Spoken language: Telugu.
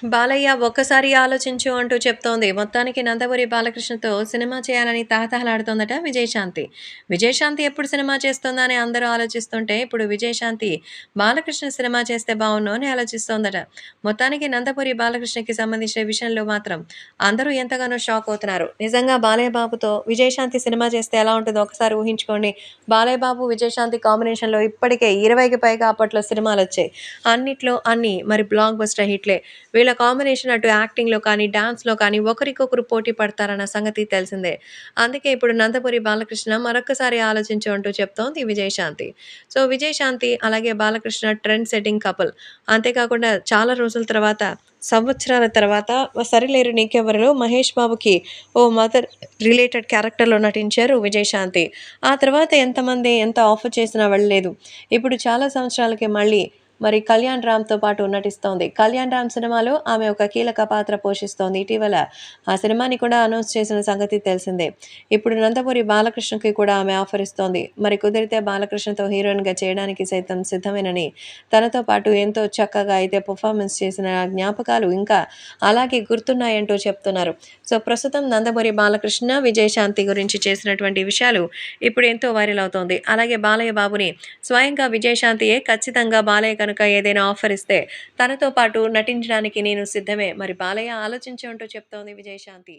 బాలయ్య ఒక్కసారి ఆలోచించు అంటూ చెప్తోంది. మొత్తానికి నందమూరి బాలకృష్ణతో సినిమా చేయాలని తహతహలాడుతోందట విజయశాంతి. విజయశాంతి ఎప్పుడు సినిమా చేస్తుందా అని అందరూ ఆలోచిస్తుంటే, ఇప్పుడు విజయశాంతి బాలకృష్ణ సినిమా చేస్తే బావున్ను అని ఆలోచిస్తోందట. మొత్తానికి నందమూరి బాలకృష్ణకి సంబంధించిన విషయంలో మాత్రం అందరూ ఎంతగానో షాక్ అవుతున్నారు. నిజంగా బాలయ్య బాబుతో విజయశాంతి సినిమా చేస్తే ఎలా ఉంటుందో ఒకసారి ఊహించుకోండి. బాలయ్య బాబు, విజయశాంతి కాంబినేషన్‌లో ఇప్పటికే 20కి పైగా అప్పట్లో సినిమాలొచ్చాయి. అన్నిట్లో అన్నీ మరి బ్లాక్ బస్టర్ హిట్‌లే. వీళ్ళ కాంబినేషన్ అటు యాక్టింగ్‌లో కానీ, డాన్స్‌లో కానీ ఒకరికొకరు పోటీ పడతారన్న సంగతి తెలిసిందే. అందుకే ఇప్పుడు నందమూరి బాలకృష్ణ మరొక్కసారి ఆలోచించు అంటూ చెప్తోంది విజయశాంతి. సో, విజయశాంతి అలాగే బాలకృష్ణ ట్రెండ్ సెట్టింగ్ కపుల్. అంతేకాకుండా చాలా రోజుల తర్వాత, సంవత్సరాల తర్వాత 'సరిలేరు నీకెవ్వరు'లో మహేష్ బాబుకి ఓ మదర్ రిలేటెడ్ క్యారెక్టర్‌లో నటించారు విజయశాంతి. ఆ తర్వాత ఎంత ఆఫర్ చేసినా వెళ్ళలేదు. ఇప్పుడు చాలా సంవత్సరాలకి మళ్ళీ మరి 'కళ్యాణ్ రామ్‌తో పాటు నటిస్తోంది. 'కళ్యాణ్ రామ్' సినిమాలో ఆమె ఒక కీలక పాత్ర పోషిస్తోంది. ఇటీవల ఆ సినిమాని కూడా అనౌన్స్ చేసిన సంగతి తెలిసిందే. ఇప్పుడు నందమూరి బాలకృష్ణకి కూడా ఆమె ఆఫర్ ఇస్తోంది. మరి కుదిరితే బాలకృష్ణతో హీరోయిన్‌గా చేయడానికి సైతం సిద్ధమేనని, తనతో పాటు ఎంతో చక్కగా అయితే పెర్ఫార్మన్స్ చేసిన జ్ఞాపకాలు ఇంకా అలాగే గుర్తున్నాయంటూ చెప్తున్నారు. సో, ప్రస్తుతం నందమూరి బాలకృష్ణ, విజయశాంతి గురించి చేసినటువంటి విషయాలు ఇప్పుడు ఎంతో వైరల్ అవుతోంది. అలాగే బాలయ్య బాబుని స్వయంగా విజయశాంతియే ఖచ్చితంగా బాలయ్య కనుక ఏదైనా ఆఫర్ ఇస్తే తనతో పాటు నటించడానికి నేను సిద్ధమే. మరి బాలయ్య ఆలోచించు అంటూ చెప్తోంది విజయశాంతి.